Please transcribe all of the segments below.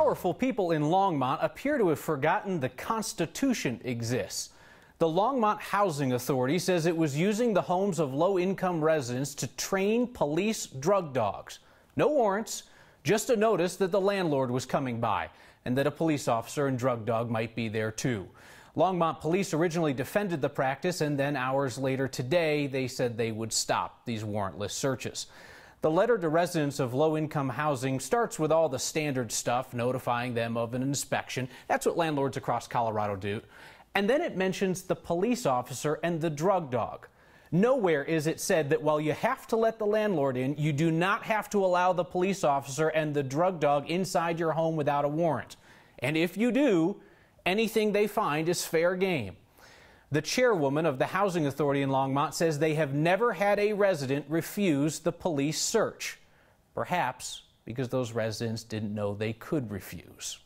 powerful people in Longmont appear to have forgotten the Constitution exists. The Longmont Housing Authority says it was using the homes of low-income residents to train police drug dogs. No warrants, just a notice that the landlord was coming by and that a police officer and drug dog might be there too. Longmont police originally defended the practice, and then hours later today they said they would stop these warrantless searches. The letter to residents of low-income housing starts with all the standard stuff, notifying them of an inspection. That's what landlords across Colorado do. And then it mentions the police officer and the drug dog. Nowhere is it said that while you have to let the landlord in, you do not have to allow the police officer and the drug dog inside your home without a warrant. And if you do, anything they find is fair game. The chairwoman of the Housing Authority in Longmont says they have never had a resident refuse the police search. Perhaps because those residents didn't know they could refuse.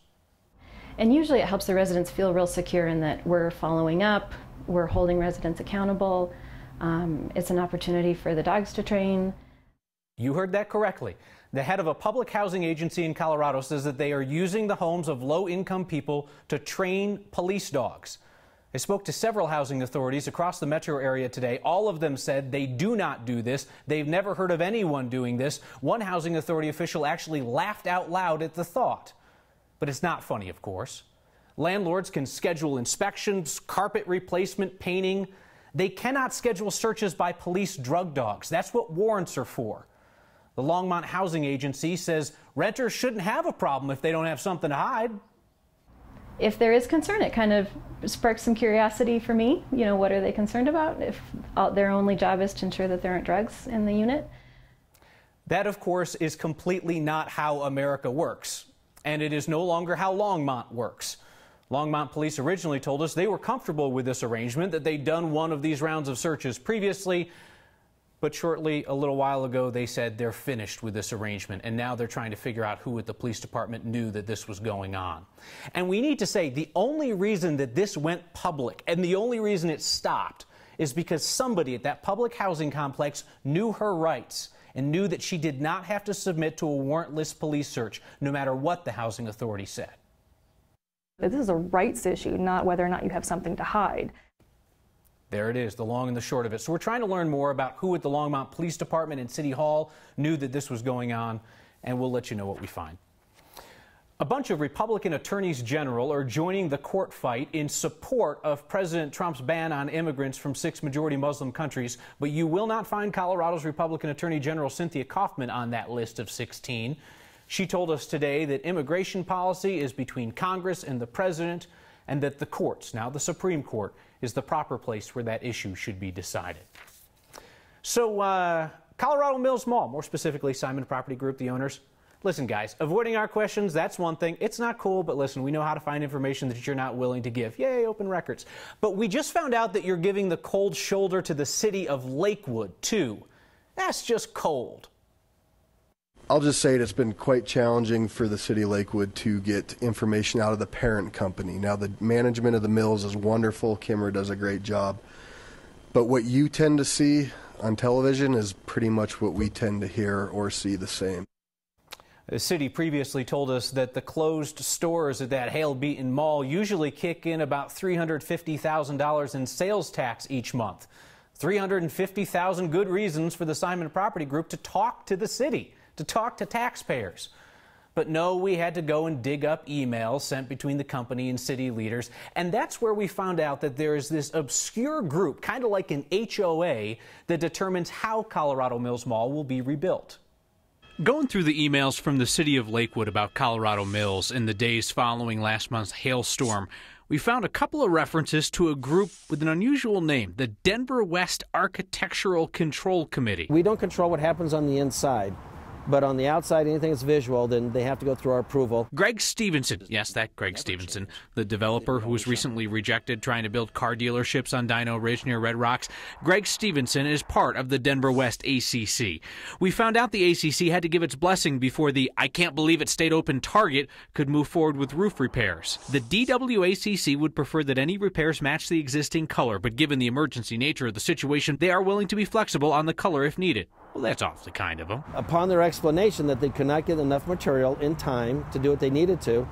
And usually it helps the residents feel real secure in that we're following up, we're holding residents accountable. It's an opportunity for the dogs to train. You heard that correctly. The head of a public housing agency in Colorado says that they are using the homes of low-income people to train police dogs. I spoke to several housing authorities across the metro area today. All of them said they do not do this. They've never heard of anyone doing this. One housing authority official actually laughed out loud at the thought. But it's not funny, of course. Landlords can schedule inspections, carpet replacement, painting. They cannot schedule searches by police drug dogs. That's what warrants are for. The Longmont Housing Agency says renters shouldn't have a problem if they don't have something to hide. If there is concern, it kind of sparks some curiosity for me. You know, what are they concerned about if their only job is to ensure that there aren't drugs in the unit? That, of course, is completely not how America works. And it is no longer how Longmont works. Longmont police originally told us they were comfortable with this arrangement, that they'd done one of these rounds of searches previously. But shortly, a little while ago, they said they're finished with this arrangement, and now they're trying to figure out who at the police department knew that this was going on. And we need to say the only reason that this went public and the only reason it stopped is because somebody at that public housing complex knew her rights and knew that she did not have to submit to a warrantless police search, no matter what the housing authority said. This is a rights issue, not whether or not you have something to hide. There it is, the long and the short of it. So we're trying to learn more about who at the Longmont Police Department and City Hall knew that this was going on, and we'll let you know what we find. A bunch of Republican attorneys general are joining the court fight in support of President Trump's ban on immigrants from 6 majority Muslim countries, but you will not find Colorado's Republican Attorney General Cynthia Coffman on that list of 16. She told us today that immigration policy is between Congress and the president, and that the courts, now the Supreme Court, is the proper place where that issue should be decided. So, Colorado Mills Mall, more specifically Simon Property Group, the owners. Listen, guys, avoiding our questions, that's one thing. It's not cool, but listen, we know how to find information that you're not willing to give. Yay, open records. But we just found out that you're giving the cold shoulder to the city of Lakewood, too. That's just cold. I'll just say it's been quite challenging for the city of Lakewood to get information out of the parent company. Now, the management of the mills is wonderful. Kimmer does a great job. But what you tend to see on television is pretty much what we tend to hear or see the same. The city previously told us that the closed stores at that hail-beaten mall usually kick in about $350,000 in sales tax each month. 350,000 good reasons for the Simon Property Group to talk to the city, to talk to taxpayers. But no, we had to go and dig up emails sent between the company and city leaders. And that's where we found out that there is this obscure group, kind of like an HOA, that determines how Colorado Mills Mall will be rebuilt. Going through the emails from the city of Lakewood about Colorado Mills in the days following last month's hailstorm, we found a couple of references to a group with an unusual name, the Denver West Architectural Control Committee. We don't control what happens on the inside. But on the outside, anything that's visual, then they have to go through our approval. Greg Stevenson, yes, that Greg Stevenson, the developer who was recently rejected trying to build car dealerships on Dino Ridge near Red Rocks. Greg Stevenson is part of the Denver West ACC. We found out the ACC had to give its blessing before the I can't believe it stayed open Target could move forward with roof repairs. The DWACC would prefer that any repairs match the existing color, but given the emergency nature of the situation, they are willing to be flexible on the color if needed. Well, that's awfully kind of them. Upon their explanation that they could not get enough material in time to do what they needed to,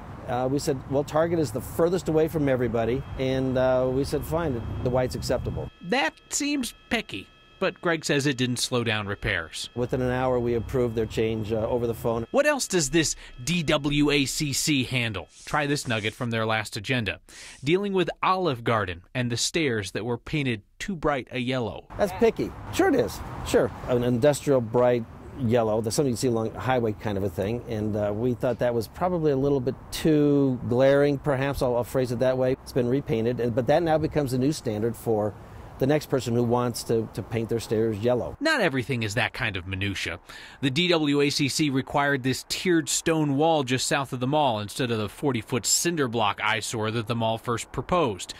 we said, well, Target is the furthest away from everybody, and we said, fine, the white's acceptable. That seems picky, but Greg says it didn't slow down repairs. Within an hour, we approved their change over the phone. What else does this DWACC handle? Try this nugget from their last agenda. Dealing with Olive Garden and the stairs that were painted too bright a yellow. That's picky. Sure it is. Sure. An industrial bright yellow, that's something you see along a highway kind of a thing, and we thought that was probably a little bit too glaring, perhaps. I'll phrase it that way. It's been repainted, but that now becomes a new standard for the next person who wants to paint their stairs yellow. Not everything is that kind of minutia. The DWACC required this tiered stone wall just south of the mall instead of the 40-foot cinder block eyesore that the mall first proposed.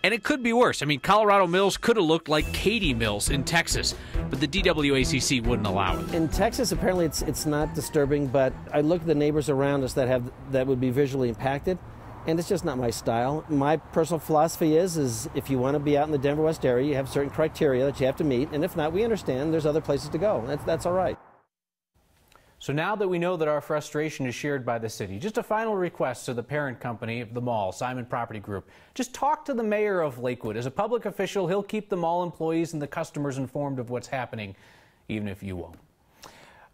And it could be worse. I mean, Colorado Mills could have looked like Katy Mills in Texas, but the DWACC wouldn't allow it. In Texas, apparently it's not disturbing, but I look at the neighbors around us that would be visually impacted, and it's just not my style. My personal philosophy is if you want to be out in the Denver West area, you have certain criteria that you have to meet, and if not, we understand there's other places to go. That's all right. So now that we know that our frustration is shared by the city, just a final request to the parent company of the mall, Simon Property Group. Just talk to the mayor of Lakewood. As a public official, he'll keep the mall employees and the customers informed of what's happening, even if you won't.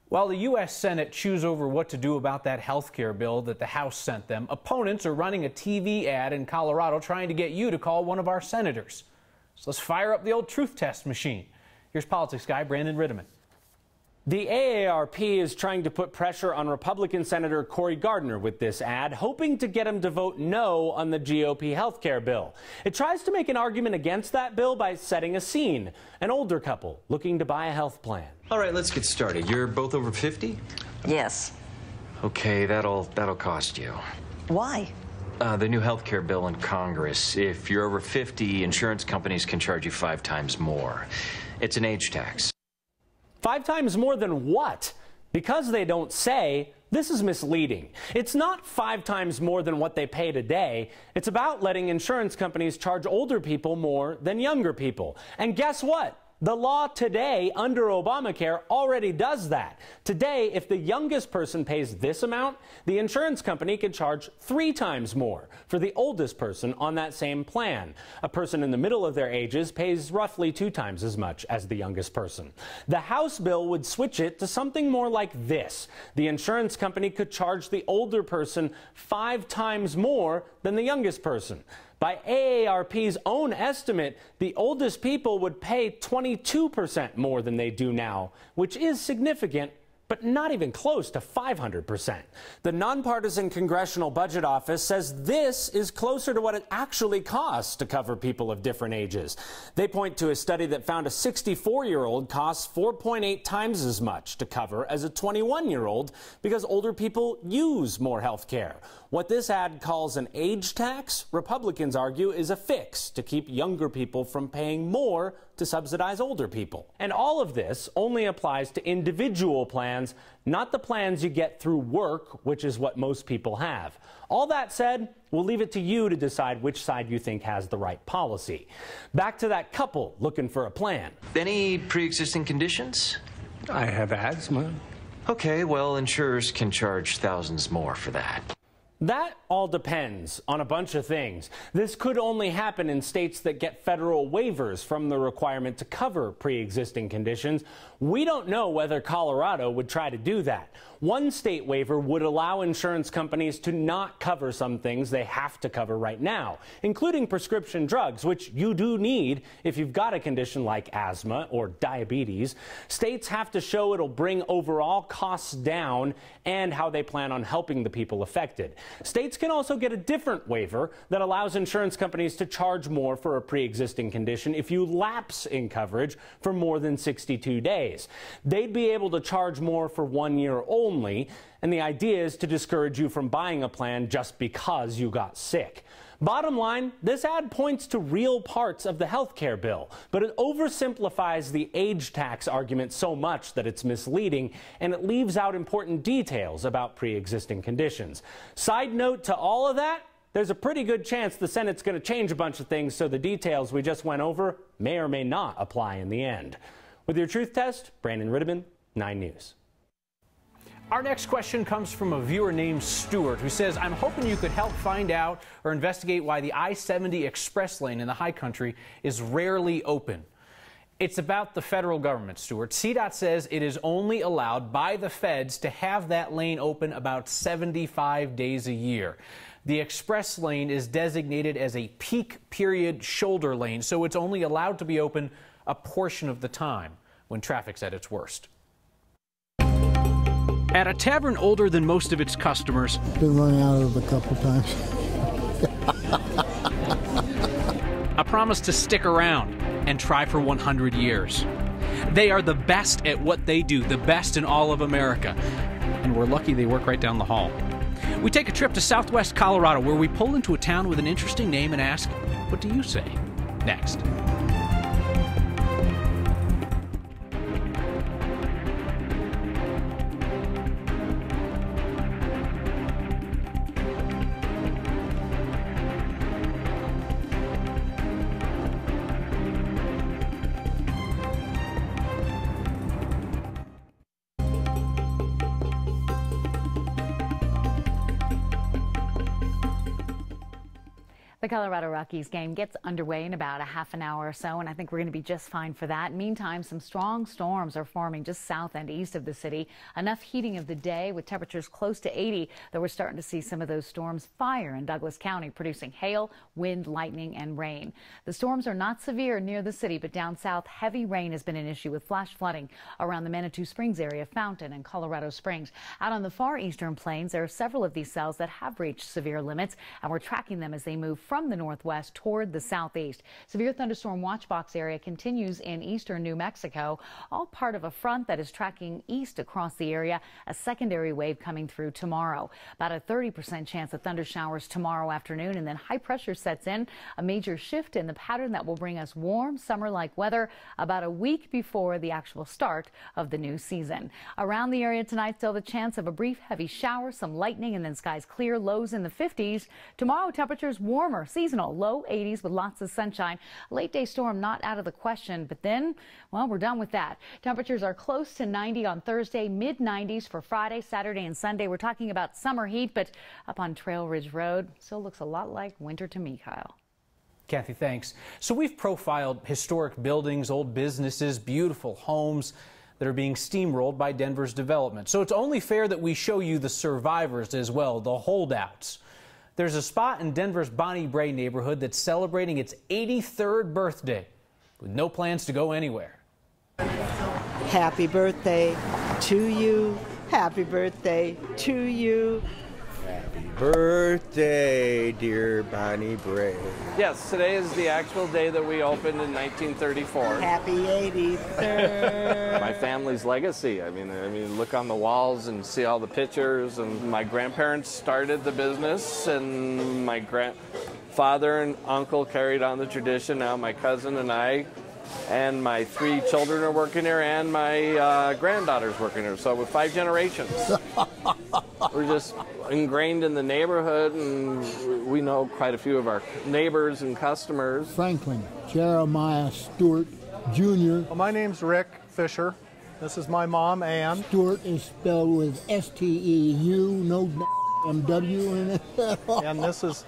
While the U.S. Senate chews over what to do about that health care bill that the House sent them, opponents are running a TV ad in Colorado trying to get you to call one of our senators. So let's fire up the old truth test machine. Here's politics guy Brandon Rittiman. The AARP is trying to put pressure on Republican Senator Gardner with this ad, hoping to get him to vote no on the GOP health care bill. It tries to make an argument against that bill by setting a scene. An older couple looking to buy a health plan. All right, let's get started. You're both over 50? Yes. Okay, that'll cost you. Why? The new health care bill in Congress. If you're over 50, insurance companies can charge you 5 times more. It's an age tax. 5 times more than what? Because they don't say, this is misleading. It's not 5 times more than what they pay today. It's about letting insurance companies charge older people more than younger people. And guess what? The law today under Obamacare already does that. Today, if the youngest person pays this amount, the insurance company can charge 3 times more for the oldest person on that same plan. A person in the middle of their ages pays roughly 2 times as much as the youngest person. The House bill would switch it to something more like this. The insurance company could charge the older person 5 times more than the youngest person. By AARP's own estimate, the oldest people would pay 22% more than they do now, which is significant, but not even close to 500%. The nonpartisan Congressional Budget Office says this is closer to what it actually costs to cover people of different ages. They point to a study that found a 64-year-old costs 4.8 times as much to cover as a 21-year-old because older people use more health care. What this ad calls an age tax, Republicans argue, is a fix to keep younger people from paying more to subsidize older people. And all of this only applies to individual plans, not the plans you get through work, which is what most people have. All that said, we'll leave it to you to decide which side you think has the right policy. Back to that couple looking for a plan. Any pre-existing conditions? I have asthma. Okay, well, insurers can charge thousands more for that. That all depends on a bunch of things. This could only happen in states that get federal waivers from the requirement to cover pre-existing conditions. We don't know whether Colorado would try to do that. One state waiver would allow insurance companies to not cover some things they have to cover right now, including prescription drugs, which you do need if you've got a condition like asthma or diabetes. States have to show it'll bring overall costs down and how they plan on helping the people affected. States can also get a different waiver that allows insurance companies to charge more for a pre-existing condition if you lapse in coverage for more than 62 days. They'd be able to charge more for 1 year only, and the idea is to discourage you from buying a plan just because you got sick. Bottom line, this ad points to real parts of the health care bill, but it oversimplifies the age tax argument so much that it's misleading, and it leaves out important details about pre-existing conditions. Side note to all of that, there's a pretty good chance the Senate's going to change a bunch of things, so the details we just went over may or may not apply in the end. With your truth test, Brandon Riddiman, 9 News. Our next question comes from a viewer named Stuart, who says, I'm hoping you could help find out or investigate why the I70 Express Lane in the high country is rarely open. It's about the federal government, Stuart. CDOT says it is only allowed by the feds to have that lane open about 75 days a year. The express lane is designated as a peak period shoulder lane, so it's only allowed to be open a portion of the time when traffic's at its worst. At a tavern older than most of its customers, been running out of it a couple times. a promise to stick around and try for 100 years. They are the best at what they do, the best in all of America. And we're lucky they work right down the hall. We take a trip to southwest Colorado, where we pull into a town with an interesting name and ask, what do you say? Next. The Colorado Rockies game gets underway in about a half an hour or so, and I think we're going to be just fine for that. Meantime, some strong storms are forming just south and east of the city. Enough heating of the day with temperatures close to 80, though we're starting to see some of those storms fire in Douglas County, producing hail, wind, lightning, and rain. The storms are not severe near the city, but down south, heavy rain has been an issue with flash flooding around the Manitou Springs area, Fountain, and Colorado Springs. Out on the far eastern plains, there are several of these cells that have reached severe limits, and we're tracking them as they move from the northwest toward the southeast. Severe thunderstorm watch box area continues in eastern New Mexico, all part of a front that is tracking east across the area, a secondary wave coming through tomorrow. About a 30% chance of thunder showers tomorrow afternoon, and then high pressure sets in, a major shift in the pattern that will bring us warm summer-like weather about a week before the actual start of the new season. Around the area tonight, still the chance of a brief heavy shower, some lightning, and then skies clear, lows in the 50s. Tomorrow, temperatures warmer, seasonal, low 80s with lots of sunshine. A late day storm not out of the question, but then, well, we're done with that. Temperatures are close to 90 on Thursday, mid 90s for Friday, Saturday, and Sunday. We're talking about summer heat, but up on Trail Ridge Road, still looks a lot like winter to me, Kyle. Kathy, thanks. So we've profiled historic buildings, old businesses, beautiful homes that are being steamrolled by Denver's development. So it's only fair that we show you the survivors as well, the holdouts. There's a spot in Denver's Brae neighborhood that's celebrating its 83rd birthday with no plans to go anywhere. Happy birthday to you. Happy birthday to you. Happy birthday, dear Bonnie Brae. Yes, today is the actual day that we opened in 1934. Happy 83rd. My family's legacy. I mean, look on the walls and see all the pictures. And my grandparents started the business, and my grandfather and uncle carried on the tradition. Now my cousin and I, and my 3 children are working here, and my granddaughter's working here. So with 5 generations. We're just ingrained in the neighborhood, and we know quite a few of our neighbors and customers. Franklin Jeremiah Stewart Jr. Well, my name's Rick Fisher. This is my mom, Ann. Stewart is spelled with S-T-E-U, no M-W in it. And this is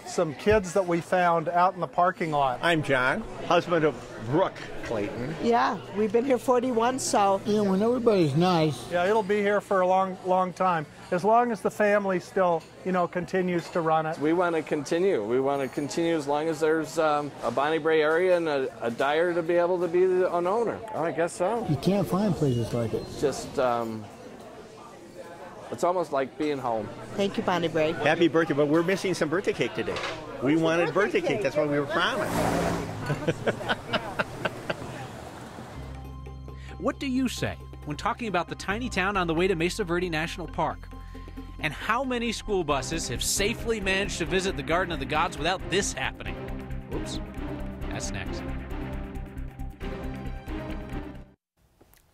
some kids that we found out in the parking lot. I'm John, husband of Brooke Clayton. Yeah, we've been here 41, so. Yeah, when everybody's nice. Yeah, it'll be here for a long time. As long as the family still, continues to run it. We want to continue. We want to continue as long as there's a Bonnie Brae area and a dyer to be able to be an owner. Oh, I guess so. You can't find places like it. Just, it's almost like being home. Thank you, Bonnie Brae. Happy birthday, but we're missing some birthday cake today. We wanted birthday cake. That's what we were promised. what do you say when talking about the tiny town on the way to Mesa Verde National Park? And how many school buses have safely managed to visit the Garden of the Gods without this happening? Whoops. That's next.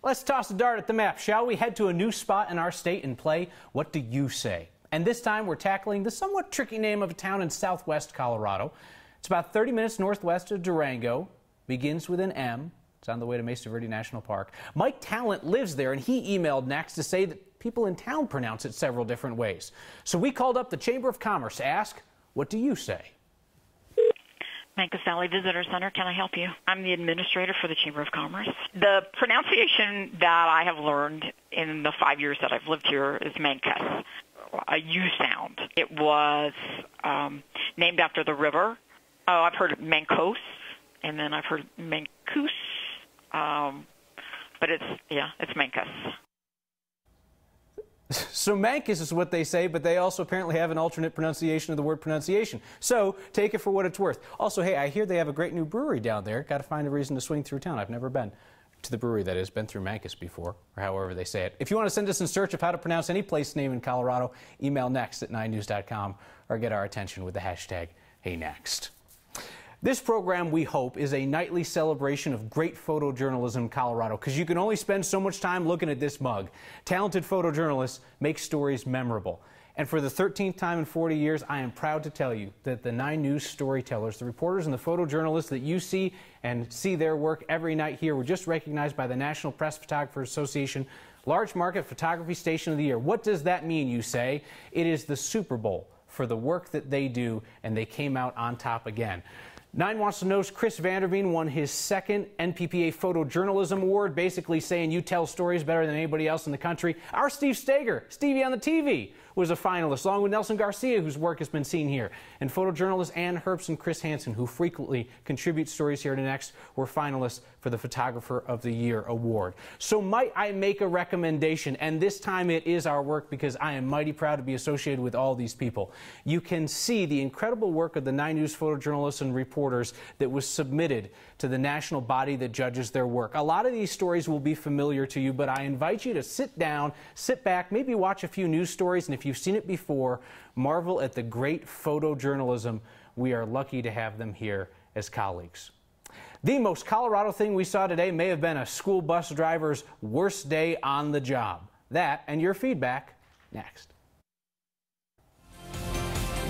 Let's toss a dart at the map, shall we? Head to a new spot in our state and play What Do You Say? And this time we're tackling the somewhat tricky name of a town in southwest Colorado. It's about 30 minutes northwest of Durango, begins with an M, It's on the way to Mesa Verde National Park. Mike Talent lives there, and he emailed next to say that people in town pronounce it several different ways. So we called up the Chamber of Commerce to ask, what do you say? Mancos Valley Visitor Center, can I help you? I'm the administrator for the Chamber of Commerce. The pronunciation that I have learned in the 5 years that I've lived here is Mancos, a U sound. It was named after the river. Oh, I've heard Mancos, and then I've heard Mancus, but it's Mancos. So Mancus is what they say, but they also apparently have an alternate pronunciation of the word pronunciation. So take it for what it's worth. Also, hey, I hear they have a great new brewery down there. Got to find a reason to swing through town. I've never been to the brewery, that is. Been through Mancus before, or however they say it. If you want to send us in search of how to pronounce any place name in Colorado, email next@9news.com or get our attention with the hashtag HeyNext. This program, we hope, is a nightly celebration of great photojournalism in Colorado, because you can only spend so much time looking at this mug. Talented photojournalists make stories memorable. And for the 13th time in 40 years, I am proud to tell you that the 9 News storytellers, the reporters and the photojournalists that you see and see their work every night here, were just recognized by the National Press Photographers Association Large Market Photography Station of the Year. What does that mean, you say? It is the Super Bowl for the work that they do, and they came out on top again. 9 Wants to Know's Chris Vanderveen won his 2nd NPPA Photojournalism Award, basically saying you tell stories better than anybody else in the country. Our Steve Steger, Stevie on the TV, was a finalist, along with Nelson Garcia, whose work has been seen here. And photojournalists Ann Herbst and Chris Hansen, who frequently contribute stories here to Next, were finalists for the Photographer of the Year Award. So might I make a recommendation, and this time it is our work, because I am mighty proud to be associated with all these people. You can see the incredible work of the 9 News photojournalists and reporters that was submitted to the national body that judges their work. A lot of these stories will be familiar to you, but I invite you to sit down, sit back, maybe watch a few news stories, and if you've seen it before, marvel at the great photojournalism. We are lucky to have them here as colleagues. The most Colorado thing we saw today may have been a school bus driver's worst day on the job. That and your feedback next.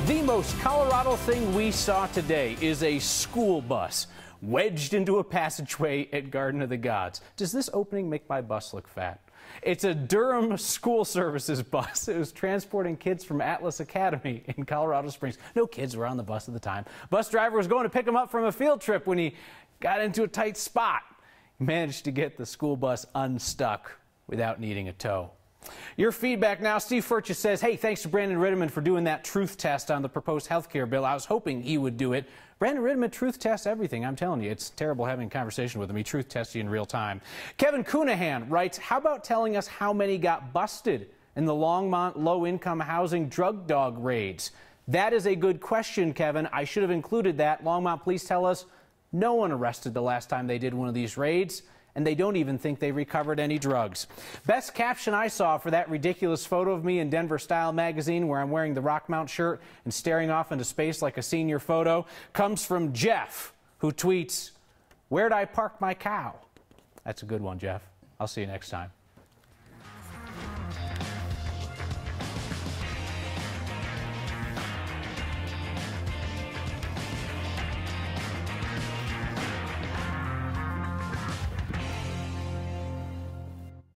The most Colorado thing we saw today is a school bus wedged into a passageway at Garden of the Gods. Does this opening make my bus look fat? It's a Durham School Services bus. It was transporting kids from Atlas Academy in Colorado Springs. No kids were on the bus at the time. Bus driver was going to pick them up from a field trip when he got into a tight spot. He managed to get the school bus unstuck without needing a tow. Your feedback now. Steve Furches says, hey, thanks to Brandon Ritterman for doing that truth test on the proposed health care bill. I was hoping he would do it. Brandon Ritterman truth tests everything. I'm telling you, it's terrible having a conversation with him. He truth tests you in real time. Kevin Coonahan writes, how about telling us how many got busted in the Longmont low-income housing drug dog raids? That is a good question, Kevin. I should have included that. Longmont police tell us no one arrested the last time they did one of these raids, and they don't even think they recovered any drugs. Best caption I saw for that ridiculous photo of me in Denver Style magazine, where I'm wearing the Rockmount shirt and staring off into space like a senior photo, comes from Jeff, who tweets, where'd I park my cow? That's a good one, Jeff. I'll see you next time.